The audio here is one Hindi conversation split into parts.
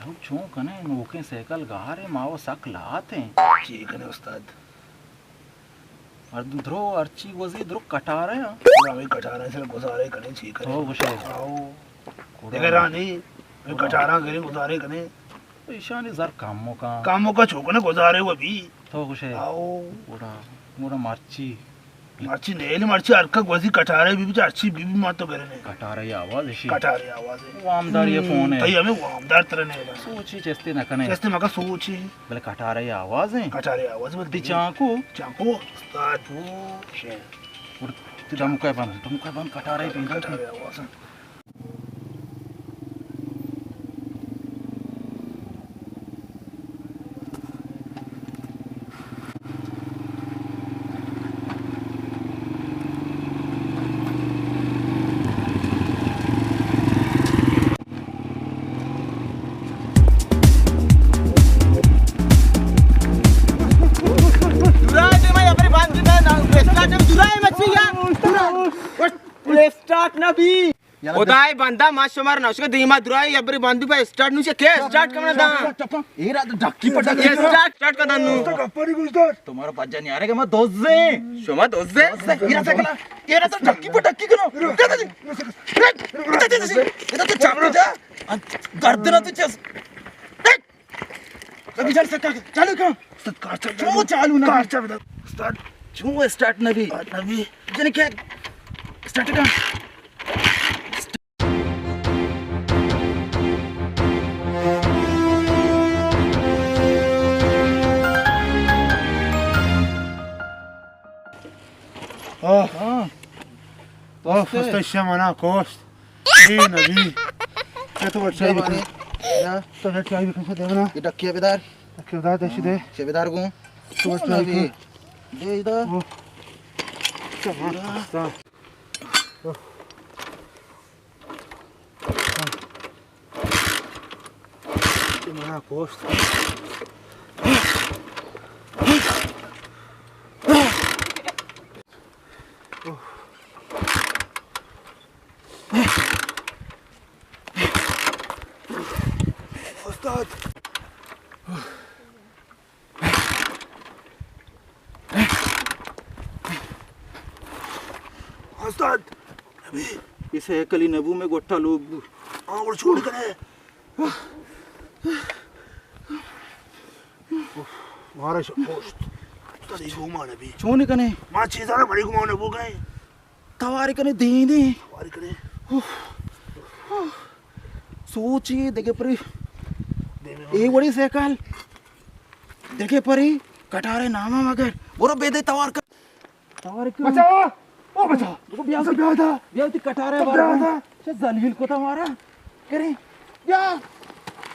धुप छू कने नोके साइकिल गारे माओ सक लाते ठीक है उस्ताद। और द्रो अर्ची वजी द्रो कटारे पूरा कटारा से गुजारे कने ठीक है। तो वशे आओ देखे रानी मैं कटारा करे गुजारे कने ईशानी जर कामों का छोकने गुजारे वो भी तो वशे आओ पूरा पूरा मार्ची मर्ची नेली मर्ची अरका वजी कटारे भी अच्छी बीबी मां तो करे ने कटारे आवाज इशी कटारे आवाज है वो आमदार ये फोन है तई हमें वो आमदार तरह ने सोची चेस्ते न कने जैसे मका सोची बले कटारे आवाज है कटारे आवाज में चाकू उस्ताद वो शे और तिदा मुका बन कटारे पे कटारे आवाज स्टार्ट ना भी उदाय बंदा माशो मारना उसके दिमाग दुराई अबरी बंदू पे स्टार्ट नु से के स्टार्ट करना दा ए रात ढक्की पटा के स्टार्ट कर दनु गप्परी गुस्ताद तुम्हारा बच्चा नहीं आ रहा कि मैं दोस्त से शोमा दोस्त से ये रात ढक्की पटक्की करो ये तो चाप जा गर्दन तो चस अभी चल सकता चालू कर क्यों चालू ना उस्ताद क्यों स्टार्ट ना भी जने क्या स्टार्ट कर Esta semana cost. Ei, Nabi. Eu tô achando que या tô já tinha visto essa demora. ये ढक्की बेदार Que dá deixa de. शेबेदार को तो अच्छा भी दे इधर Tá. Semana cost. Ustad. उस्ताद अभी इसे कली नबू में गोट्टा लोग और छोड़ करे मारा पोस्ट उस्ताद ये घुमा ने भी चोने कने मां चीज आ बड़ी घुमा ने वो गए तवारे कने दे दे वारी करे सोची देखे परी ए बड़ी साइकिल देखे परी कटारे नामा मगर बोरो बेदे तवार कर तवार क्यों बचाओ ओ बचाओ देखो ब्याह था ब्याह ती कटारे बार से जलील को था मारा करे ब्याह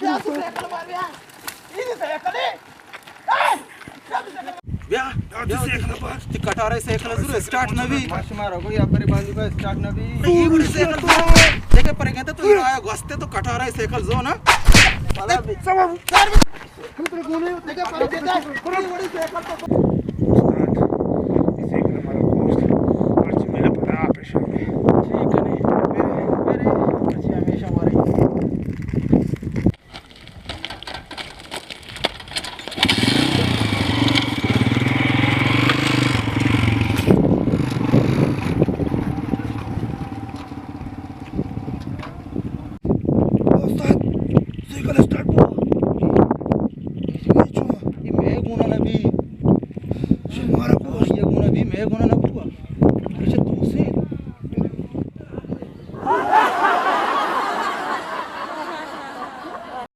से साइकिल मार ब्याह ये साइकिल है ब्याह साइकिल पर ती कटारे साइकिल जरूर स्टार्ट ना भी माशो मारो को अबरी बंदू पे स्टार्ट ना भी ये बड़ी साइकिल देखे परी कहते तू आया गस्ते तो कटारे साइकिल जो ना वाला भी सब हम तो घूमे देखे पर देता बड़ी साइकिल तो इसे के हमारा पोस्ट पर्ची मेरा पता पेशा में ठीक है नहीं मेरे अच्छी हमेशा हमारी उस्ताद साइकिल स्टार्ट हुआ ये मैं गुना नबी हमारा पोस्ट ये गुना भी मैं गुना नबी